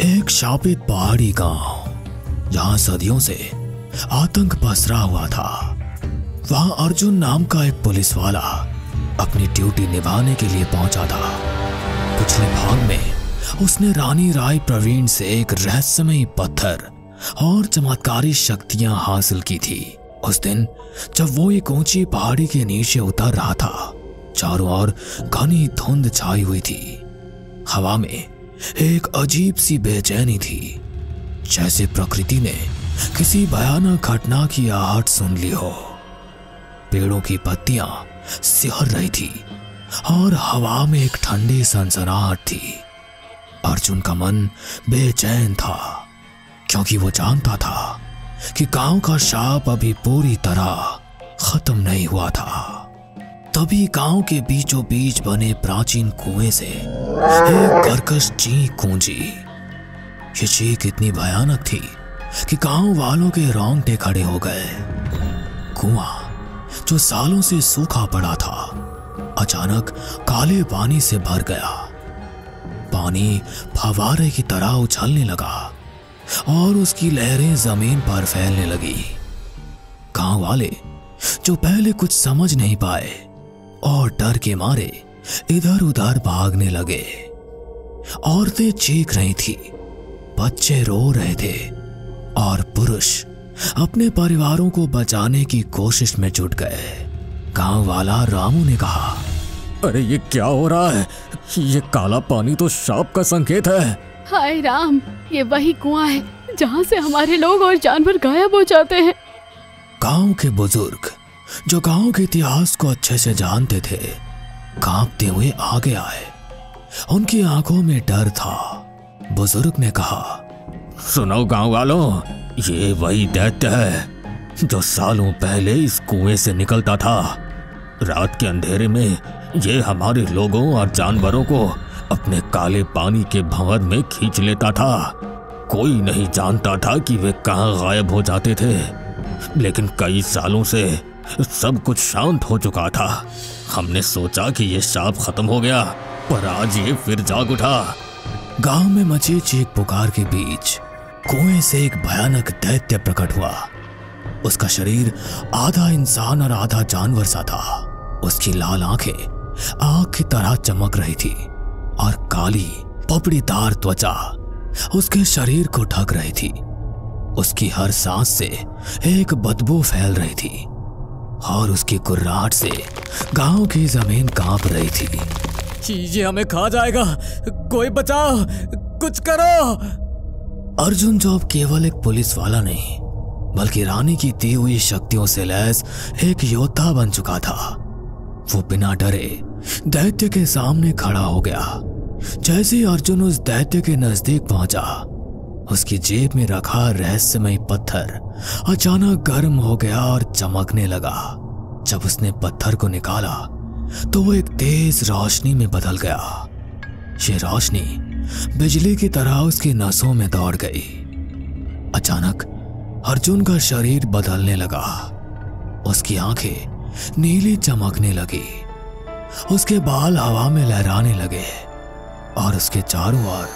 एक शापित पहाड़ी गांव जहां सदियों से आतंक पसरा हुआ था, वहां अर्जुन नाम का एक पुलिस वाला अपनी ड्यूटी निभाने के लिए पहुंचा था। पिछले भाग में उसने रानी राय प्रवीण से एक रहस्यमयी पत्थर और चमत्कारी शक्तियां हासिल की थी। उस दिन जब वो एक ऊंची पहाड़ी के नीचे उतर रहा था, चारों ओर घनी धुंध छाई हुई थी। हवा में एक अजीब सी बेचैनी थी, जैसे प्रकृति ने किसी भयानक घटना की आहट सुन ली हो। पेड़ों की पत्तियां सिहर रही थी और हवा में एक ठंडी सनसनाहट थी। अर्जुन का मन बेचैन था, क्योंकि वो जानता था कि गांव का शाप अभी पूरी तरह खत्म नहीं हुआ था। तभी गांव के बीचों बीच बने प्राचीन कुएं से एक कर्कश चीख गूंजी। ये चीख इतनी भयानक थी कि गांव वालों के रोंगटे खड़े हो गए। कुआं जो सालों से सूखा पड़ा था, अचानक काले पानी से भर गया। पानी फव्वारे की तरह उछलने लगा और उसकी लहरें जमीन पर फैलने लगी। गांव वाले जो पहले कुछ समझ नहीं पाए और डर के मारे इधर उधर भागने लगे। औरतें चीख रही थी, बच्चे रो रहे थे और पुरुष अपने परिवारों को बचाने की कोशिश में जुट गए। गांव वाला रामू ने कहा, अरे ये क्या हो रहा है? ये काला पानी तो शाप का संकेत है। हाय राम, ये वही कुआं है जहां से हमारे लोग और जानवर गायब हो जाते हैं। गांव के बुजुर्ग जो गांव के इतिहास को अच्छे से जानते थे, कांपते हुए आगे आए। उनकी आंखों में डर था। बुजुर्ग ने कहा, सुनो गांव वालों, ये वही दैत्य है जो सालों पहले इस कुएं से निकलता था। रात के अंधेरे में ये हमारे लोगों और जानवरों को अपने काले पानी के भंवर में खींच लेता था। कोई नहीं जानता था कि वे कहाँ गायब हो जाते थे, लेकिन कई सालों से सब कुछ शांत हो चुका था। हमने सोचा कि ये शाप खत्म हो गया, पर आज ये फिर जाग उठा। गांव में मची चीख पुकार के बीच कुएं से एक भयानक दैत्य प्रकट हुआ। उसका शरीर आधा इंसान और आधा जानवर सा था। उसकी लाल आंखें आग की तरह चमक रही थी और काली पपड़ीदार त्वचा उसके शरीर को ढक रही थी। उसकी हर सांस से एक बदबू फैल रही थी और उसकी कुर्राहट से गांव की जमीन कांप रही थी। ये हमें खा जाएगा, कोई बचाओ, कुछ करो। अर्जुन जो अब केवल एक पुलिस वाला नहीं, बल्कि रानी की दी हुई शक्तियों से लैस एक योद्धा बन चुका था। वो बिना डरे दैत्य के सामने खड़ा हो गया। जैसे ही अर्जुन उस दैत्य के नजदीक पहुंचा, उसकी जेब में रखा रहस्यमय पत्थर अचानक गर्म हो गया और चमकने लगा। जब उसने पत्थर को निकाला तो वो एक तेज रोशनी में बदल गया। ये रोशनी बिजली की तरह उसकी नसों में दौड़ गई। अचानक अर्जुन का शरीर बदलने लगा। उसकी आंखें नीली चमकने लगी, उसके बाल हवा में लहराने लगे और उसके चारों ओर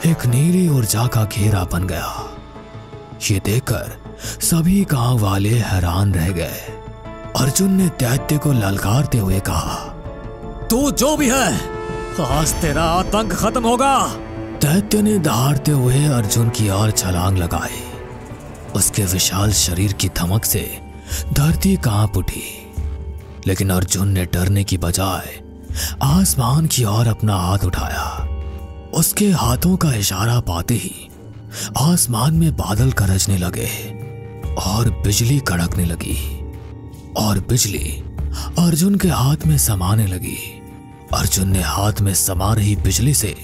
एक नीली ऊर्जा का घेरा बन गया। ये देखकर सभी गांव वाले हैरान रह गए। अर्जुन ने दैत्य को ललकारते हुए कहा, तू जो भी है, आज तेरा आतंक खत्म होगा। दैत्य ने दहाड़ते हुए अर्जुन की ओर छलांग लगाई। उसके विशाल शरीर की धमक से धरती कांप उठी, लेकिन अर्जुन ने डरने की बजाय आसमान की ओर अपना हाथ उठाया। उसके हाथों का इशारा पाते ही आसमान में बादल गरजने लगे और बिजली कड़कने लगी और बिजली अर्जुन के हाथ में समाने लगी। अर्जुन ने हाथ में समा रही बिजली से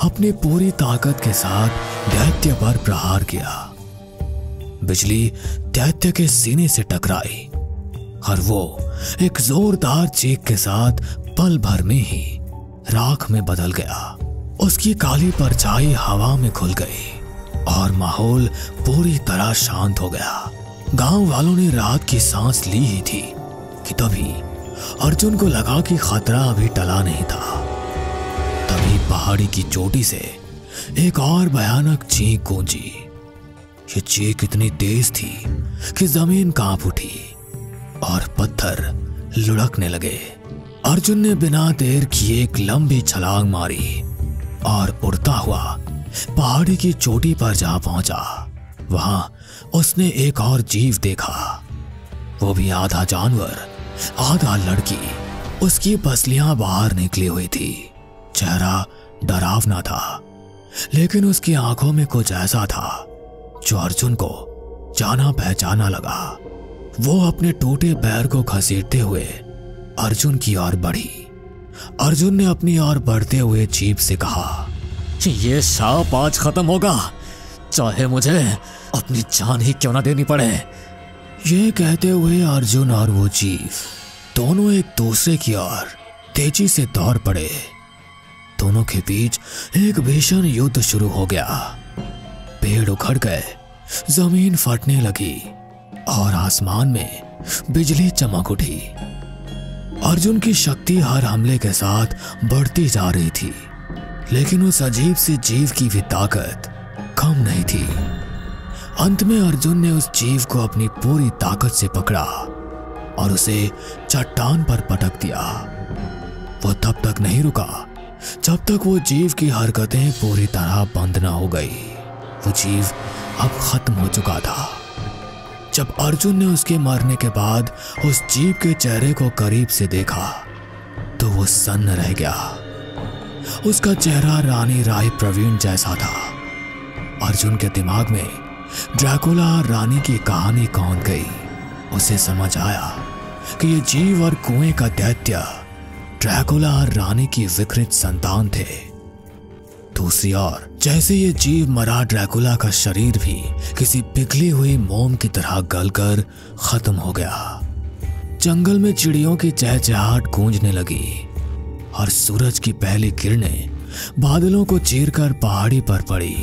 अपनी पूरी ताकत के साथ दैत्य पर प्रहार किया। बिजली दैत्य के सीने से टकराई और वो एक जोरदार चीख के साथ पल भर में ही राख में बदल गया। उसकी काली परछाई हवा में खुल गई और माहौल पूरी तरह शांत हो गया। गांव वालों ने रात की सांस ली ही थी कि तभी अर्जुन को लगा कि खतरा अभी टला नहीं था। तभी पहाड़ी की चोटी से एक और भयानक चीख गूंजी। ये चीख इतनी तेज थी कि जमीन कांप उठी और पत्थर लुढ़कने लगे। अर्जुन ने बिना देर किए एक लंबी छलांग मारी और उड़ता हुआ पहाड़ी की चोटी पर जा पहुंचा। वहां उसने एक और जीव देखा, वो भी आधा जानवर आधा लड़की। उसकी पसलियां बाहर निकली हुई थी, चेहरा डरावना था, लेकिन उसकी आंखों में कुछ ऐसा था जो अर्जुन को जाना पहचाना लगा। वो अपने टूटे पैर को घसीटते हुए अर्जुन की ओर बढ़ी। अर्जुन ने अपनी ओर बढ़ते हुए जीभ से कहा, ये सांप आज खत्म होगा, चाहे मुझे अपनी जान ही क्यों ना देनी पड़े। ये कहते हुए अर्जुन और वो जीव दोनों एक दूसरे की ओर तेजी से दौड़ पड़े। दोनों के बीच एक भीषण युद्ध शुरू हो गया। पेड़ उखड़ गए, जमीन फटने लगी और आसमान में बिजली चमक उठी। अर्जुन की शक्ति हर हमले के साथ बढ़ती जा रही थी, लेकिन उस अजीब से जीव की भी ताकत कम नहीं थी। अंत में अर्जुन ने उस जीव को अपनी पूरी ताकत से पकड़ा और उसे चट्टान पर पटक दिया। वो तब तक नहीं रुका जब तक वो जीव की हरकतें पूरी तरह बंद न हो गई। वो जीव अब खत्म हो चुका था। जब अर्जुन ने उसके मरने के बाद उस जीव के चेहरे को करीब से देखा तो वो सन्न रह गया। उसका चेहरा रानी राय प्रवीण जैसा था। अर्जुन के दिमाग में ड्रैकुला और रानी की कहानी कौन गई। उसे समझ आया कि ये जीव और कुएं का दैत्य ड्रैकुला और रानी की विकृत संतान थे। दूसरी ओर जैसे ये जीव मरा, ड्रैकुला का शरीर भी किसी पिघली हुई मोम की तरह गलकर खत्म हो गया। जंगल में चिड़ियों की चहचहाहट गूंजने लगी और सूरज की पहली किरणें बादलों को चीरकर पहाड़ी पर पड़ी।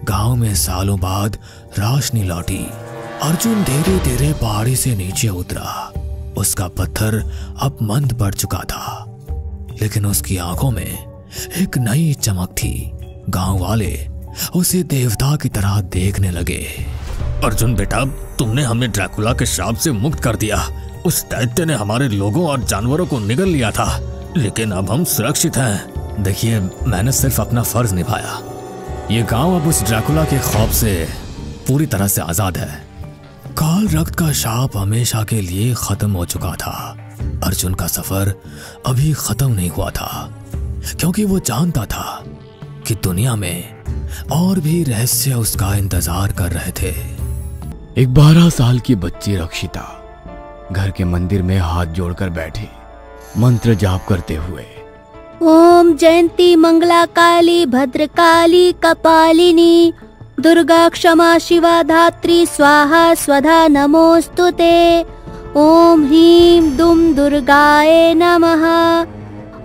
गांव में सालों बाद रोशनी लौटी। अर्जुन धीरे धीरे पहाड़ी से नीचे उतरा। उसका पत्थर अब मंद पड़ चुका था, लेकिन उसकी आंखों में एक नई चमक थी। गांव वाले उसे देवता की तरह देखने लगे। अर्जुन बेटा, तुमने हमें ड्रैकुला के श्राप से मुक्त कर दिया। उस दैत्य ने हमारे लोगों और जानवरों को निगल लिया था, लेकिन अब हम सुरक्षित हैं। देखिए, मैंने सिर्फ अपना फर्ज निभाया। ये गांव अब उस ड्रैकुला के खौफ से पूरी तरह से आजाद है। काल रक्त का शाप हमेशा के लिए खत्म हो चुका था। अर्जुन का सफर अभी खत्म नहीं हुआ था, क्योंकि वो जानता था कि दुनिया में और भी रहस्य उसका इंतजार कर रहे थे। एक 12 साल की बच्ची रक्षिता घर के मंदिर में हाथ जोड़कर बैठी, मंत्र जाप करते हुए, ओम जयंती मंगला काली भद्रकाली कपालिनी दुर्गा क्षमा शिवा धात्री स्वाहा स्वधा नमोस्तुते। ओम ह्रीं दुम दुर्गाये नमः।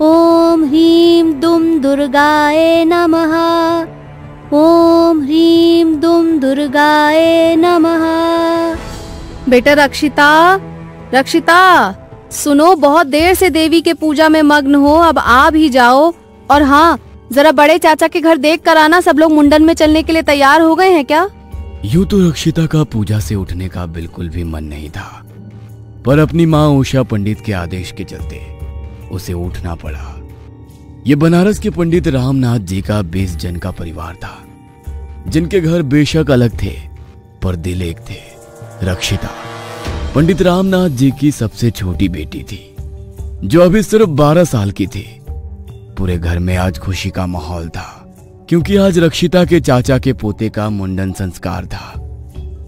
ओम ह्रीं दुम दुर्गाये नमः। ओम ह्रीं दुम दुर्गाये नमः। बेटा रक्षिता, रक्षिता सुनो, बहुत देर से देवी के पूजा में मग्न हो, अब आ भी जाओ। और हाँ, जरा बड़े चाचा के घर देख कर आना, सब लोग मुंडन में चलने के लिए तैयार हो गए हैं क्या? यूं तो रक्षिता का पूजा से उठने का बिल्कुल भी मन नहीं था, पर अपनी माँ उषा पंडित के आदेश के चलते उसे उठना पड़ा। ये बनारस के पंडित रामनाथ जी का 20 जन का परिवार था, जिनके घर बेशक अलग थे पर दिल एक थे। रक्षिता पंडित रामनाथ जी की सबसे छोटी बेटी थी, जो अभी सिर्फ 12 साल की थी। पूरे घर में आज खुशी का माहौल था, क्योंकि आज रक्षिता के चाचा के पोते का मुंडन संस्कार था।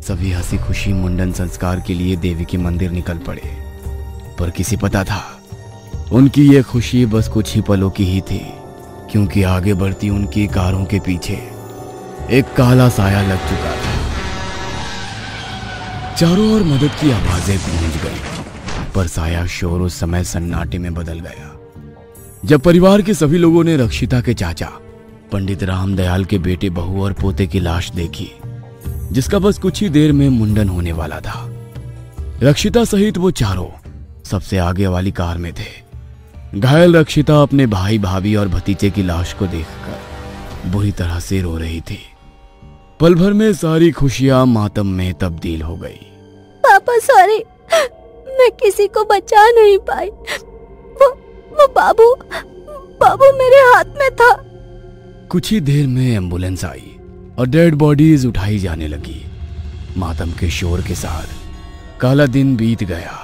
सभी हंसी खुशी मुंडन संस्कार के लिए देवी के मंदिर निकल पड़े, पर किसी पता था उनकी ये खुशी बस कुछ ही पलों की ही थी, क्योंकि आगे बढ़ती उनकी कारों के पीछे एक काला साया लग चुका था। चारों ओर मदद की आवाजें गूंज गई, पर साया शोर उस समय सन्नाटे में बदल गया जब परिवार के सभी लोगों ने रक्षिता के चाचा पंडित रामदयाल के बेटे, बहू और पोते की लाश देखी, जिसका बस कुछ ही देर में मुंडन होने वाला था। रक्षिता सहित वो चारों सबसे आगे वाली कार में थे। घायल रक्षिता अपने भाई, भाभी और भतीजे की लाश को देखकर बुरी तरह से रो रही थी। पल भर में सारी खुशियां मातम में तब्दील हो गई। पापा सॉरी, मैं किसी को बचा नहीं पाई। वो बाबू मेरे हाथ में था। कुछ ही देर में एम्बुलेंस आई और डेड बॉडीज उठाई जाने लगी। मातम के शोर के साथ काला दिन बीत गया,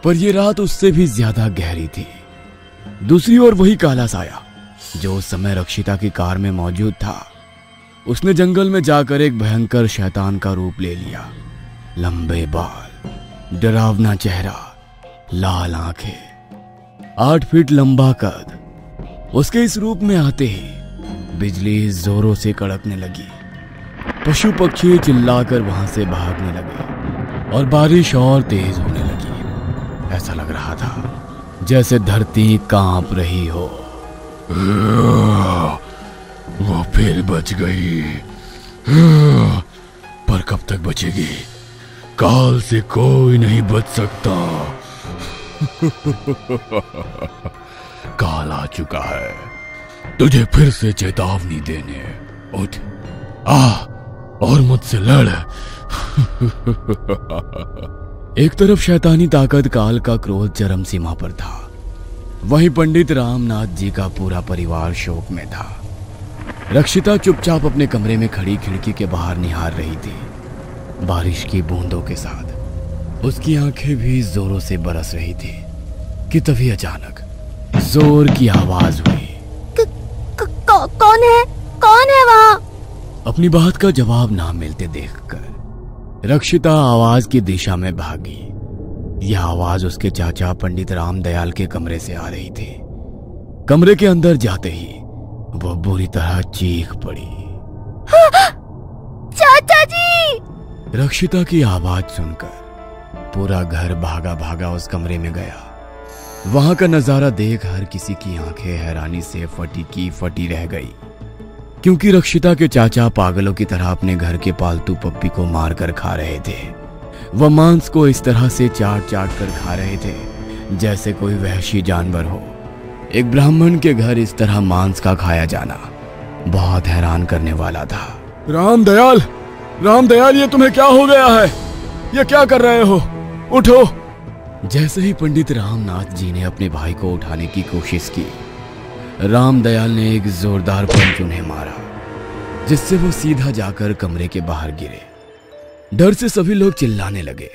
पर यह रात उससे भी ज्यादा गहरी थी। दूसरी ओर वही काला साया जो उस समय रक्षिता की कार में मौजूद था, उसने जंगल में जाकर एक भयंकर शैतान का रूप ले लिया। लंबे बाल, डरावना चेहरा, लाल आंखें, 8 फीट लंबा कद। उसके इस रूप में आते ही बिजली जोरों से कड़कने लगी। पशु पक्षी चिल्लाकर वहां से भागने लगे और बारिश और तेज होने लगी। ऐसा लग रहा था जैसे धरती कांप रही हो। वो फिर बच गई, पर कब तक बचेगी? काल से कोई नहीं बच सकता। काल आ चुका है तुझे फिर से चेतावनी देने। उठ, आ और मुझसे लड़। एक तरफ शैतानी ताकत काल का क्रोध चरम सीमा पर था, वहीं पंडित रामनाथ जी का पूरा परिवार शोक में था। रक्षिता चुपचाप अपने कमरे में खड़ी खिड़की के बाहर निहार रही थी। बारिश की बूंदों के साथ उसकी आंखें भी जोरों से बरस रही थी कि तभी अचानक जोर की आवाज हुई। कौन है वहां? अपनी बात का जवाब ना मिलते देखकर रक्षिता आवाज की दिशा में भागी। यह आवाज उसके चाचा पंडित रामदयाल के कमरे से आ रही थी। कमरे के अंदर जाते ही वह बुरी तरह चीख पड़ी। चाचा जी! रक्षिता की आवाज सुनकर पूरा घर भागा भागा उस कमरे में गया। वहां का नजारा देख हर किसी की आंखें हैरानी से फटी की फटी रह गई, क्योंकि रक्षिता के चाचा पागलों की तरह अपने घर के पालतू पप्पी को मारकर खा रहे थे। वह मांस को इस तरह से चाट चाट कर खा रहे थे जैसे कोई वहशी जानवर हो। एक ब्राह्मण के घर इस तरह मांस का खाया जाना बहुत हैरान करने वाला था। रामदयाल, ये तुम्हें क्या हो गया है? ये क्या कर रहे हो? उठो। जैसे ही पंडित रामनाथ जी ने अपने भाई को उठाने की कोशिश की, रामदयाल ने एक जोरदार पंच उन्हें मारा, जिससे वो सीधा जाकर कमरे के बाहर गिरे। डर से सभी लोग चिल्लाने लगे।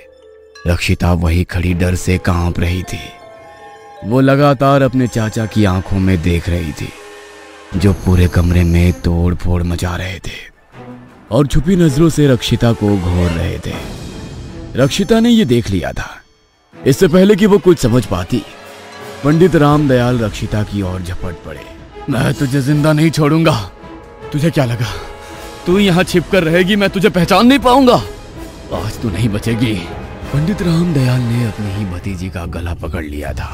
रक्षिता वही खड़ी डर से कांप रही थी। वो लगातार अपने चाचा की आंखों में देख रही थी, जो पूरे कमरे में तोड़ फोड़ मचा रहे थे और छुपी नजरों से रक्षिता को घोर रहे थे। रक्षिता ने ये देख लिया था। इससे पहले कि वो कुछ समझ पाती, पंडित रामदयाल रक्षिता की ओर झपट पड़े। मैं तुझे जिंदा नहीं छोड़ूंगा। तुझे क्या लगा तू यहाँ छिप कर रहेगी? मैं तुझे पहचान नहीं पाऊंगा। आज तू नहीं बचेगी। पंडित रामदयाल ने अपनी ही भतीजी का गला पकड़ लिया था।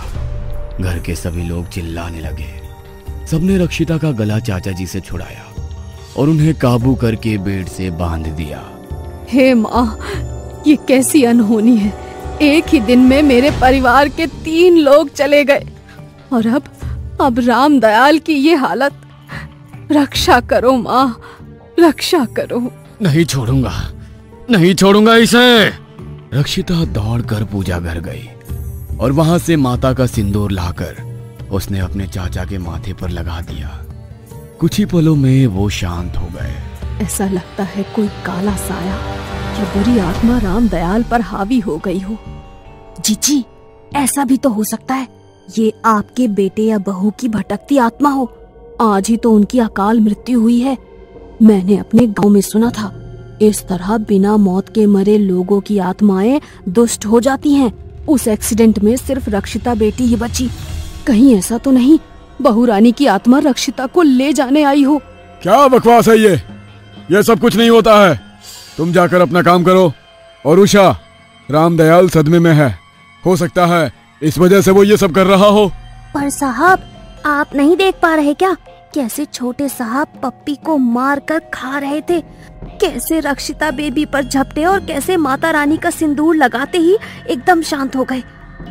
घर के सभी लोग चिल्लाने लगे। सबने रक्षिता का गला चाचा जी से छुड़ाया और उन्हें काबू करके बेड से बांध दिया। हे माँ, ये कैसी अनहोनी है। एक ही दिन में मेरे परिवार के 3 लोग चले गए और अब रामदयाल की ये हालत। रक्षा करो माँ, रक्षा करो। नहीं छोड़ूंगा इसे। रक्षिता दौड़कर पूजा घर गई और वहां से माता का सिंदूर लाकर उसने अपने चाचा के माथे पर लगा दिया। कुछ ही पलों में वो शांत हो गए। ऐसा लगता है कोई काला साया या बुरी आत्मा रामदयाल पर हावी हो गई हो। जीजी, ऐसा भी तो हो सकता है ये आपके बेटे या बहू की भटकती आत्मा हो। आज ही तो उनकी अकाल मृत्यु हुई है। मैंने अपने गांव में सुना था, इस तरह बिना मौत के मरे लोगों की आत्माएं दुष्ट हो जाती हैं। उस एक्सीडेंट में सिर्फ रक्षिता बेटी ही बची। कहीं ऐसा तो नहीं बहू रानी की आत्मा रक्षिता को ले जाने आई हो? क्या बकवास है ये सब कुछ नहीं होता है। तुम जाकर अपना काम करो। और उषा, रामदयाल सदमे में है। हो सकता है इस वजह से वो ये सब कर रहा हो। पर साहब, आप नहीं देख पा रहे क्या? कैसे छोटे साहब पप्पी को मार कर खा रहे थे, कैसे रक्षिता बेबी पर झपटे और कैसे माता रानी का सिंदूर लगाते ही एकदम शांत हो गए।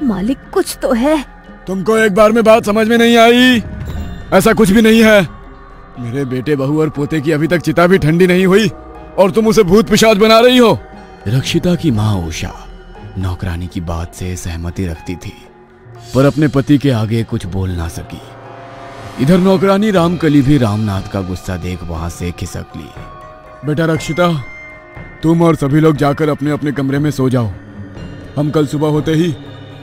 मालिक, कुछ तो है। तुमको एक बार में बात समझ में नहीं आई? ऐसा कुछ भी नहीं है। मेरे बेटे बहू और पोते की अभी तक चिता भी ठंडी नहीं हुई और तुम उसे भूत पिशाच बना रही हो। रक्षिता की माँ उषा नौकरानी की बात से सहमति रखती थी, पर अपने पति के आगे कुछ बोल ना सकी। इधर नौकरानी रामकली भी रामनाथ का गुस्सा देख वहां से खिसक ली। बेटा रक्षिता, तुम और सभी लोग जाकर अपने अपने कमरे में सो जाओ। हम कल सुबह होते ही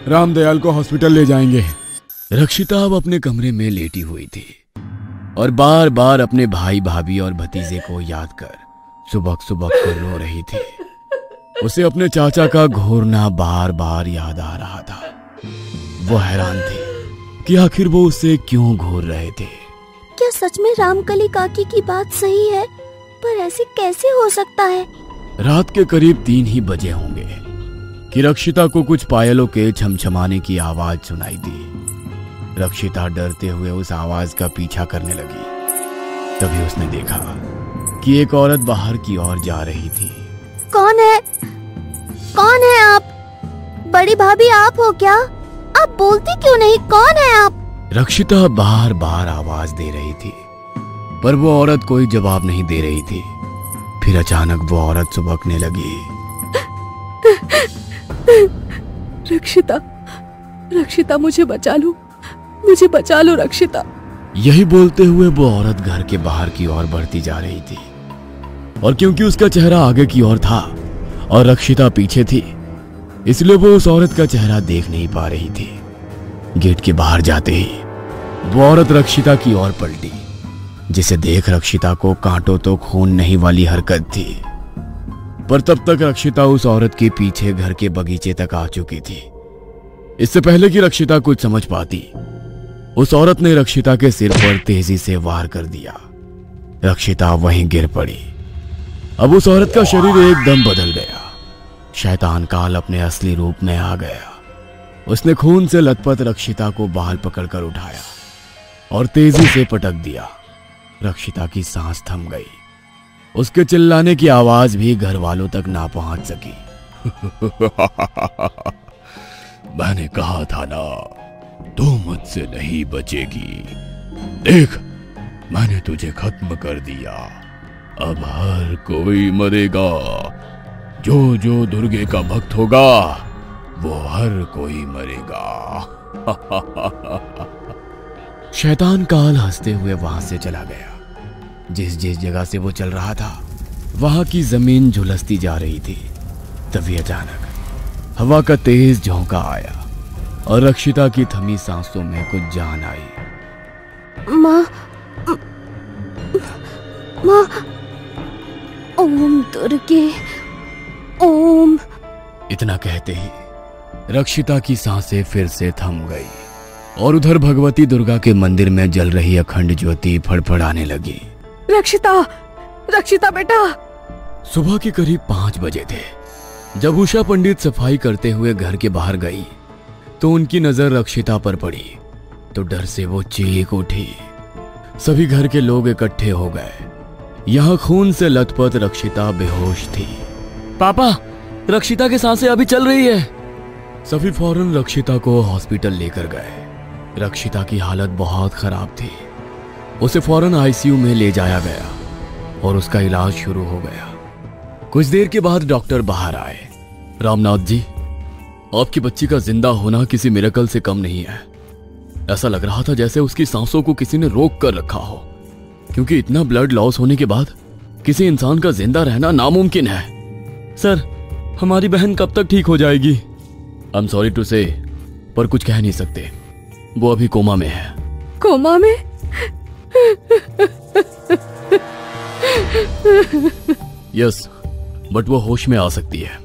रामदयाल को हॉस्पिटल ले जाएंगे। रक्षिता अब अपने कमरे में लेटी हुई थी और बार बार अपने भाई भाभी और भतीजे को याद कर सुबक सुबक कर रो रही थी। उसे अपने चाचा का घूरना बार बार याद आ रहा था। वो हैरान थी कि आखिर वो उसे क्यों घूर रहे थे। क्या सच में रामकली काकी की बात सही है? पर ऐसे कैसे हो सकता है? रात के करीब 3 ही बजे होंगे कि रक्षिता को कुछ पायलों के छमछमाने की आवाज सुनाई दी। रक्षिता डरते हुए उस आवाज का पीछा करने लगी। तभी उसने देखा कि एक औरत बाहर की ओर जा रही थी। कौन है? कौन है आप? बड़ी भाभी आप हो क्या? आप बोलती क्यों नहीं? कौन है आप? रक्षिता बार बार आवाज दे रही थी, पर वो औरत कोई जवाब नहीं दे रही थी। फिर अचानक वो औरत सुबकने लगी। रक्षिता, रक्षिता मुझे बचा लो, मुझे बचा लो रक्षिता। यही बोलते हुए वो औरत घर के बाहर की ओर बढ़ती जा रही थी, और क्योंकि उसका चेहरा आगे की ओर था और रक्षिता पीछे थी, इसलिए वो उस औरत का चेहरा देख नहीं पा रही थी। गेट के बाहर जाते ही वो औरत रक्षिता की ओर पलटी, जिसे देख रक्षिता को कांटो तो खून नहीं वाली हरकत थी। पर तब तक रक्षिता उस औरत के पीछे घर के बगीचे तक आ चुकी थी। इससे पहले कि रक्षिता कुछ समझ पाती, उस औरत ने रक्षिता के सिर पर तेजी से वार कर दिया। रक्षिता वहीं गिर पड़ी। अब उस औरत का शरीर एकदम बदल गया। शैतान काल अपने असली रूप में आ गया। उसने खून से लथपथ रक्षिता को बाल पकड़कर उठाया और तेजी से पटक दिया। रक्षिता की सांस थम गई। उसके चिल्लाने की आवाज भी घर वालों तक ना पहुंच सकी। मैंने कहा था ना, तू मुझसे नहीं बचेगी। देख, मैंने तुझे खत्म कर दिया। अब हर कोई मरेगा। जो जो दुर्गे का भक्त होगा वो हर कोई मरेगा। शैतान काल हंसते हुए वहां से चला गया। जिस जिस जगह से वो चल रहा था वहां की जमीन झुलसती जा रही थी। तभी अचानक हवा का तेज झोंका आया और रक्षिता की थमी सांसों में कुछ जान आई। माँ, माँ, ओम दुर्गे, ओम। इतना कहते ही रक्षिता की सांसें फिर से थम गई और उधर भगवती दुर्गा के मंदिर में जल रही अखंड ज्योति फड़फड़ाने लगी। रक्षिता, रक्षिता बेटा। सुबह के करीब 5 बजे थे जब उषा पंडित सफाई करते हुए घर के बाहर गई तो उनकी नजर रक्षिता पर पड़ी तो डर से वो चीख उठी। सभी घर के लोग इकट्ठे हो गए। यहाँ खून से लथपथ रक्षिता बेहोश थी। पापा, रक्षिता की सांसें अभी चल रही है। सभी फौरन रक्षिता को हॉस्पिटल लेकर गए। रक्षिता की हालत बहुत खराब थी। उसे फौरन आईसीयू में ले जाया गया और उसका इलाज शुरू हो गया। कुछ देर के बाद डॉक्टर बाहर आए। रामनाथ जी, आपकी बच्ची का जिंदा होना किसी मिरेकल से कम नहीं है। ऐसा लग रहा था जैसे उसकी सांसों को किसी ने रोक कर रखा हो, क्योंकि इतना ब्लड लॉस होने के बाद किसी इंसान का जिंदा रहना नामुमकिन है। सर, हमारी बहन कब तक ठीक हो जाएगी? आई एम सॉरी टू से, पर कुछ कह नहीं सकते। वो अभी कोमा में है। कोमा में? यस, बट वो होश में आ सकती है।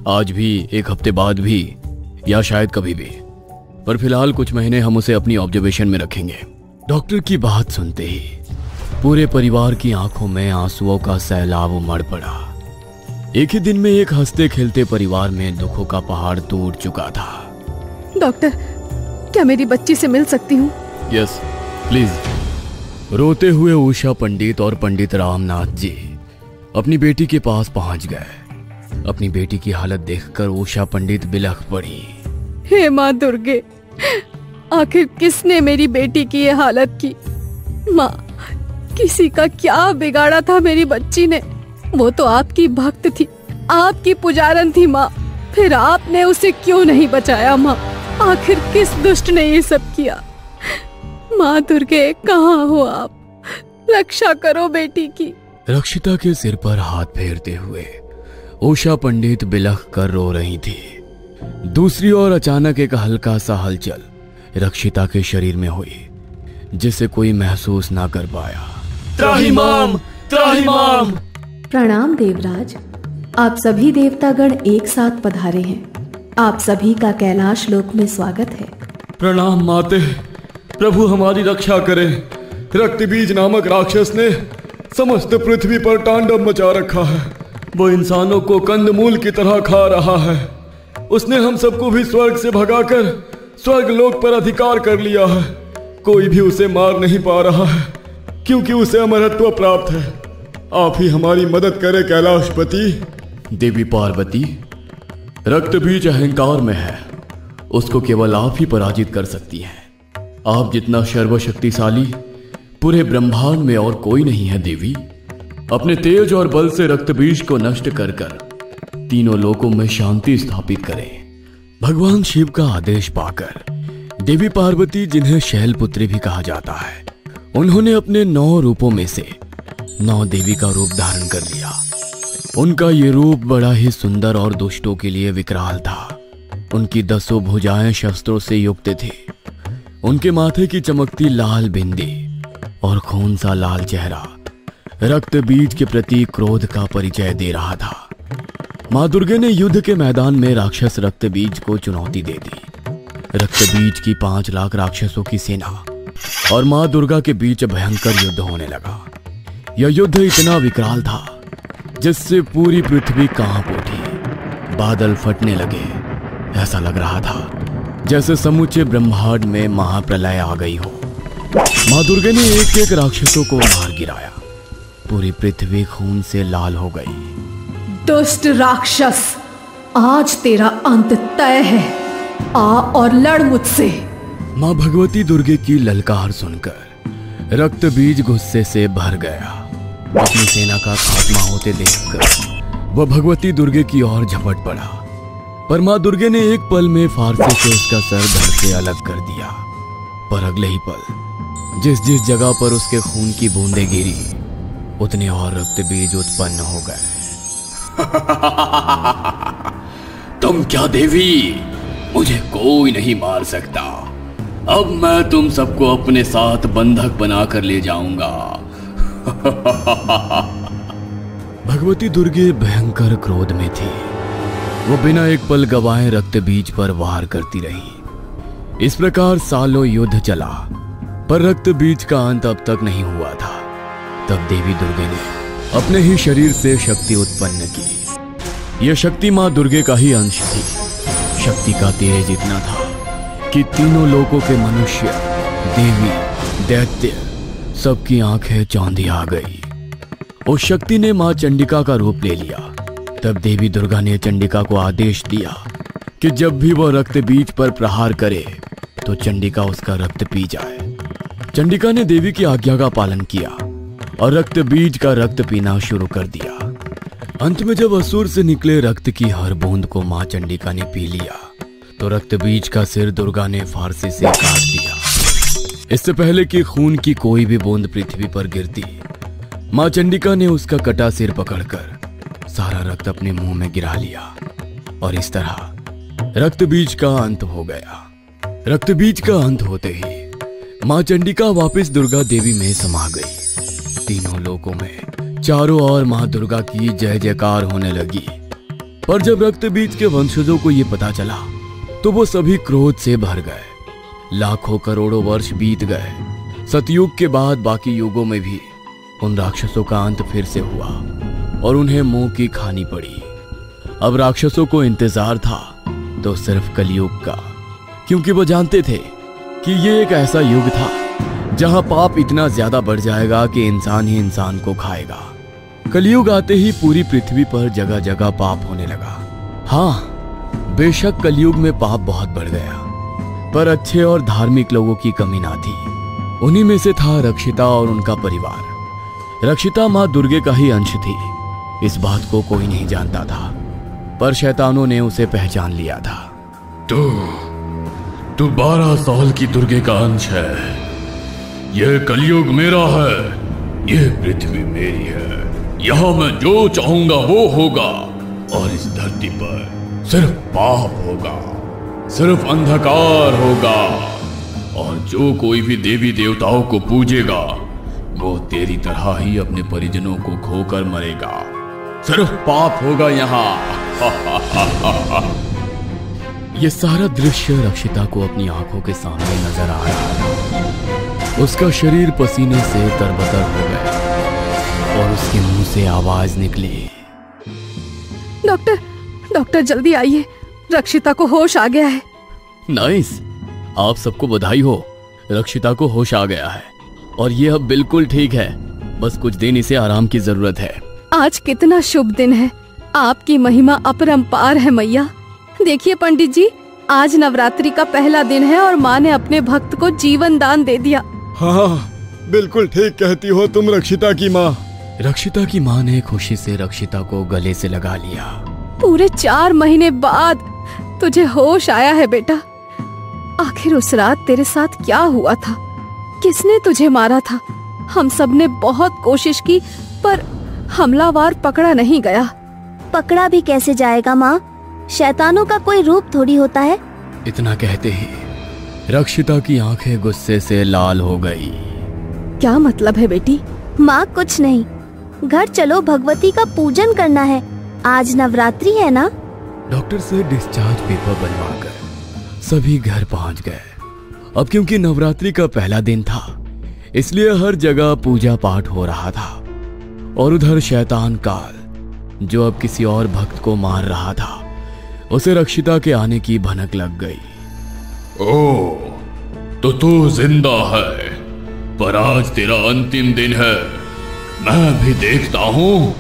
आज भी, 1 हफ्ते बाद भी, या शायद कभी भी। पर फिलहाल कुछ महीने हम उसे अपनी ऑब्जर्वेशन में रखेंगे। डॉक्टर की बात सुनते ही पूरे परिवार की आंखों में आंसुओं का सैलाब उमड़ पड़ा। एक ही दिन में एक हंसते खेलते परिवार में दुखों का पहाड़ टूट चुका था। डॉक्टर, क्या मेरी बच्ची से मिल सकती हूँ? Yes, please. रोते हुए उषा पंडित और पंडित रामनाथ जी अपनी बेटी के पास पहुंच गए। अपनी बेटी की हालत देखकर उषा पंडित बिलख पड़ी। हे माँ दुर्गे, आखिर किसने मेरी बेटी की ये हालत की? माँ, किसी का क्या बिगाड़ा था मेरी बच्ची ने? वो तो आपकी भक्त थी, आपकी पुजारन थी माँ। फिर आपने उसे क्यों नहीं बचाया माँ? आखिर किस दुष्ट ने ये सब किया? माँ दुर्गे, कहाँ हो आप? रक्षा करो बेटी की। रक्षिता के सिर पर हाथ फेरते हुए उषा पंडित बिलख कर रो रही थी। दूसरी ओर अचानक एक हल्का सा हलचल रक्षिता के शरीर में हुई, जिसे कोई महसूस ना कर पाया। त्राहिमाम, त्राहिमाम। प्रणाम देवराज, आप सभी देवतागण एक साथ पधारे हैं। आप सभी का कैलाश लोक में स्वागत है। प्रणाम माते, प्रभु हमारी रक्षा करें। रक्तबीज नामक राक्षस ने समस्त पृथ्वी पर तांडव मचा रखा है। वो इंसानों को कंदमूल की तरह खा रहा है। उसने हम सबको भी स्वर्ग से भगाकर स्वर्ग लोक पर अधिकार कर लिया है। कोई भी उसे मार नहीं पा रहा है, क्योंकि उसे अमरत्व प्राप्त है। आप ही हमारी मदद करें कैलाशपति। देवी पार्वती, रक्तबीज अहंकार में है, उसको केवल आप ही पराजित कर सकती हैं। आप जितना सर्वशक्तिशाली पूरे ब्रह्मांड में और कोई नहीं है देवी। अपने तेज और बल से रक्तबीज को नष्ट कर कर तीनों लोकों में शांति स्थापित करें। भगवान शिव का आदेश पाकर देवी पार्वती, जिन्हें शैलपुत्री भी कहा जाता है, उन्होंने अपने 9 रूपों में से 9 देवी का रूप धारण कर लिया। उनका ये रूप बड़ा ही सुंदर और दुष्टों के लिए विकराल था। उनकी 10 भुजाएं शस्त्रों से युक्त थी। उनके माथे की चमकती लाल बिंदी और खून सा लाल चेहरा रक्तबीज के प्रति क्रोध का परिचय दे रहा था। मां दुर्गे ने युद्ध के मैदान में राक्षस रक्तबीज को चुनौती दे दी। रक्तबीज की 5 लाख राक्षसों की सेना और मां दुर्गा के बीच भयंकर युद्ध होने लगा। यह युद्ध इतना विकराल था जिससे पूरी पृथ्वी कांप उठी। बादल फटने लगे। ऐसा लग रहा था जैसे समूचे ब्रह्मांड में महाप्रलय आ गई हो। मां दुर्गे ने एक एक राक्षसों को मार गिराया। पूरी पृथ्वी खून से लाल हो गई। दुष्ट राक्षस, आज तेरा अंत तय है। आ और लड़ मुझसे। मां भगवती दुर्गे की ललकार सुनकर रक्तबीज गुस्से से भर गया। अपनी सेना का खात्मा होते देखकर वह भगवती दुर्गे की ओर झपट पड़ा, पर मां दुर्गे ने एक पल में फारसे से उसका सर धड़ से अलग कर दिया। पर अगले ही पल जिस जिस जगह पर उसके खून की बूंदें गिरी, उतने और रक्तबीज उत्पन्न हो गए। तुम क्या देवी? मुझे कोई नहीं मार सकता। अब मैं तुम सबको अपने साथ बंधक बनाकर ले जाऊंगा। भगवती दुर्गे भयंकर क्रोध में थी। वो बिना एक पल गवाए रक्तबीज पर वार करती रही। इस प्रकार सालों युद्ध चला, पर रक्तबीज का अंत अब तक नहीं हुआ था। तब देवी दुर्गे ने अपने ही शरीर से शक्ति उत्पन्न की। यह शक्ति मां दुर्गे का ही अंश थी। शक्ति का तेज इतना था कि तीनों लोकों के मनुष्य, देवी, दैत्य सबकी आंखें चौंधी आ गई। उस शक्ति ने मां चंडिका का रूप ले लिया। तब देवी दुर्गा ने चंडिका को आदेश दिया कि जब भी वह रक्तबीज पर प्रहार करे तो चंडिका उसका रक्त पी जाए। चंडिका ने देवी की आज्ञा का पालन किया और रक्तबीज का रक्त पीना शुरू कर दिया। अंत में जब असुर से निकले रक्त की हर बूंद को मां चंडिका ने पी लिया तो रक्तबीज का सिर दुर्गा ने फारसे से काट दिया। इससे पहले कि खून की कोई भी बूंद पृथ्वी पर गिरती, मां चंडिका ने उसका कटा सिर पकड़कर सारा रक्त अपने मुंह में गिरा लिया और इस तरह रक्तबीज का अंत हो गया। रक्तबीज का अंत होते ही मां चंडिका वापस दुर्गा देवी में समा गई। तीनों लोकों में चारों ओर मां दुर्गा की जय जयकार होने लगी। पर जब रक्तबीज के वंशजों को यह पता चला तो वो सभी क्रोध से भर गए। लाखों करोड़ों वर्ष बीत गए। सतयुग के बाद बाकी युगों में भी उन राक्षसों का अंत फिर से हुआ और उन्हें मुंह की खानी पड़ी। अब राक्षसों को इंतजार था तो सिर्फ कलयुग का, क्योंकि वो जानते थे कि ये एक ऐसा युग था जहां पाप इतना ज्यादा बढ़ जाएगा कि इंसान ही इंसान को खाएगा। कलयुग आते ही पूरी पृथ्वी पर जगह जगह पाप होने लगा। हाँ, बेशक कलयुग में पाप बहुत बढ़ गया, पर अच्छे और धार्मिक लोगों की कमी ना थी। उन्हीं में से था रक्षिता और उनका परिवार। रक्षिता माँ दुर्गे का ही अंश थी, इस बात को कोई नहीं जानता था, पर शैतानों ने उसे पहचान लिया था। तू 12 साल की दुर्गे का अंश है। यह कलयुग मेरा है, यह पृथ्वी मेरी है। यहाँ मैं जो चाहूंगा वो होगा, और इस धरती पर सिर्फ पाप होगा, सिर्फ अंधकार होगा, और जो कोई भी देवी देवताओं को पूजेगा वो तेरी तरह ही अपने परिजनों को खोकर मरेगा। सिर्फ पाप होगा यहाँ। ये सारा दृश्य रक्षिता को अपनी आंखों के सामने नजर आ रहा था। उसका शरीर पसीने से तरबतर हो गया और उसके मुंह से आवाज निकली, डॉक्टर, डॉक्टर जल्दी आइए, रक्षिता को होश आ गया है। नाइस, आप सबको बधाई हो। रक्षिता को होश आ गया है और ये अब बिल्कुल ठीक है। बस कुछ दिन इसे आराम की जरूरत है। आज कितना शुभ दिन है, आपकी महिमा अपरंपार है मैया। देखिए पंडित जी, आज नवरात्रि का पहला दिन है और माँ ने अपने भक्त को जीवन दान दे दिया। हाँ, बिल्कुल ठीक कहती हो तुम रक्षिता की माँ। रक्षिता की माँ ने खुशी से रक्षिता को गले से लगा लिया। पूरे 4 महीने बाद तुझे होश आया है बेटा। आखिर उस रात तेरे साथ क्या हुआ था? किसने तुझे मारा था? हम सब ने बहुत कोशिश की पर हमलावर पकड़ा नहीं गया। पकड़ा भी कैसे जाएगा माँ? शैतानों का कोई रूप थोड़ी होता है। इतना कहते ही रक्षिता की आंखें गुस्से से लाल हो गई। क्या मतलब है बेटी? माँ कुछ नहीं, घर चलो, भगवती का पूजन करना है। आज नवरात्रि है ना। डॉक्टर से डिस्चार्ज पेपर बनवाकर सभी घर पहुंच गए। अब क्योंकि नवरात्रि का पहला दिन था, इसलिए हर जगह पूजा पाठ हो रहा था। और उधर शैतान काल, जो अब किसी और भक्त को मार रहा था, उसे रक्षिता के आने की भनक लग गई। ओह, तो तू जिंदा है, पर आज तेरा अंतिम दिन है। मैं भी देखता हूँ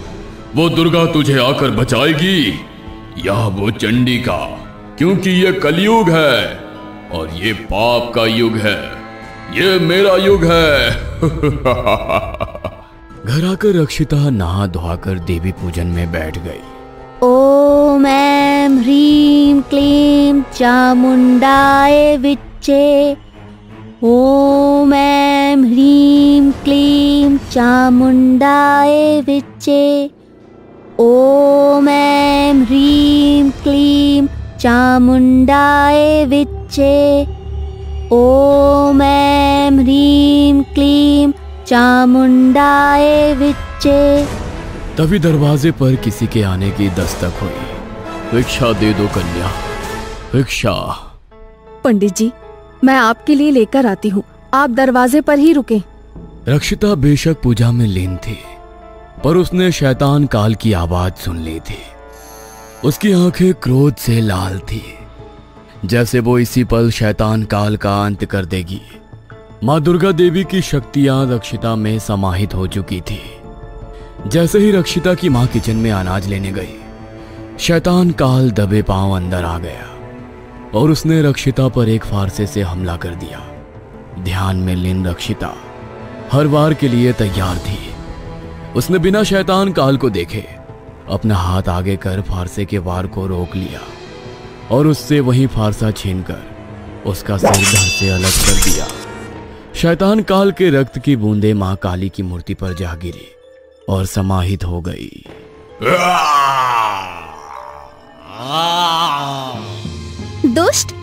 वो दुर्गा तुझे आकर बचाएगी या वो चंडिका, क्योंकि ये कलयुग है और ये पाप का युग है। ये मेरा युग है। घर आकर रक्षिता नहा धोकर देवी पूजन में बैठ गई। ओम ऐं ह्रीं क्लीं चामुंडाय विच्चे। ओम ऐं ह्रीं क्लीं चामुंडाय विच्चे। ओम ऐं ह्रीं क्लीं चामुंडाय विच्चे। ओम ऐं ह्रीं क्लीं चामुंडाय विच्चे। तभी दरवाजे पर किसी के आने की दस्तक हुई। भिक्षा दे दो कन्या, भिक्षा। पंडित जी, मैं आपके लिए लेकर आती हूँ, आप दरवाजे पर ही रुकें। रक्षिता बेशक पूजा में लीन थी, पर उसने शैतान काल की आवाज सुन ली थी। उसकी आंखें क्रोध से लाल थी, जैसे वो इसी पल शैतान काल का अंत कर देगी। माँ दुर्गा देवी की शक्तियां रक्षिता में समाहित हो चुकी थी। जैसे ही रक्षिता की माँ किचन में अनाज लेने गई, शैतान काल दबे पांव अंदर आ गया और उसने रक्षिता पर एक फारसे से हमला कर दिया। ध्यान में लीन रक्षिता हर वार के लिए तैयार थी। उसने बिना शैतान काल को देखे अपना हाथ आगे कर फारसे के वार को रोक लिया और उससे वही फारसा छीनकर उसका सिर धड़ से अलग कर दिया। शैतान काल के रक्त की बूंदें मां काली की मूर्ति पर जा गिरी और समाहित हो गई। दुष्ट,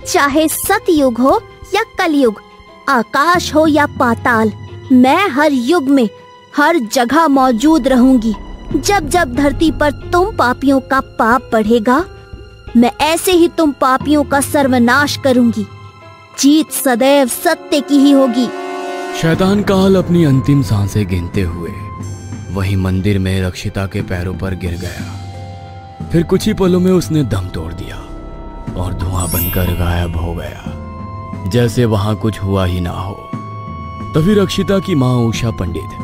चाहे सतयुग हो या कलयुग, आकाश हो या पाताल, मैं हर युग में हर जगह मौजूद रहूंगी। जब जब धरती पर तुम पापियों का पाप बढ़ेगा, मैं ऐसे ही तुम पापियों का सर्वनाश करूंगी। जीत सदैव सत्य की ही होगी। शैतान काल अपनी अंतिम सांसें गिनते हुए वही मंदिर में रक्षिता के पैरों पर गिर गया। फिर कुछ ही पलों में उसने दम तोड़ दिया और धुआं बनकर गायब हो गया, जैसे वहां कुछ हुआ ही ना हो। तभी रक्षिता की माँ उषा पंडित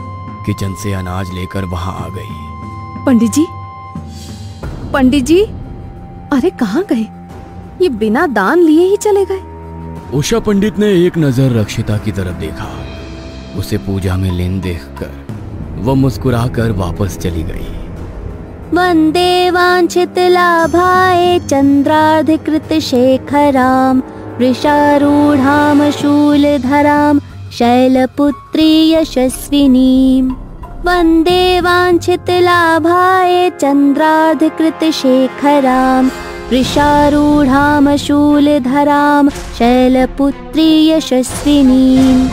किचन से अनाज लेकर वहां आ गई। पंडित जी, पंडित जी, अरे कहाँ गए? ये बिना दान लिए ही चले गए। उषा पंडित ने एक नजर रक्षिता की तरफ देखा। उसे पूजा में लीन देखकर वो मुस्कुराकर वापस चली गई। वंदे वांछित लाभाय चंद्रार्धकृत शेखराम वृषारूढ़ाम शूलधराम शैलपुत्री यशस्विनीम। वंदे वांछित लाभाय चंद्रार्धकृत शेखराम वृषारूढ़ाम शूलधराम शैलपुत्री यशस्विनीम।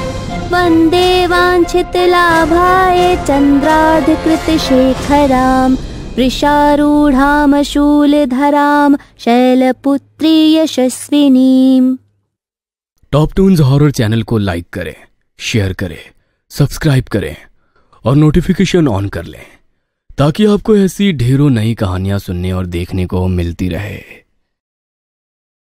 वंदे वांछित लाभाय चंद्रार्धकृत शेखराम वृषारूढ़ाम शूलधराम शैलपुत्री यशस्विनीम। टॉप टून्स हॉरर चैनल को लाइक करें, शेयर करें, सब्सक्राइब करें और नोटिफिकेशन ऑन कर लें ताकि आपको ऐसी ढेरों नई कहानियां सुनने और देखने को मिलती रहे।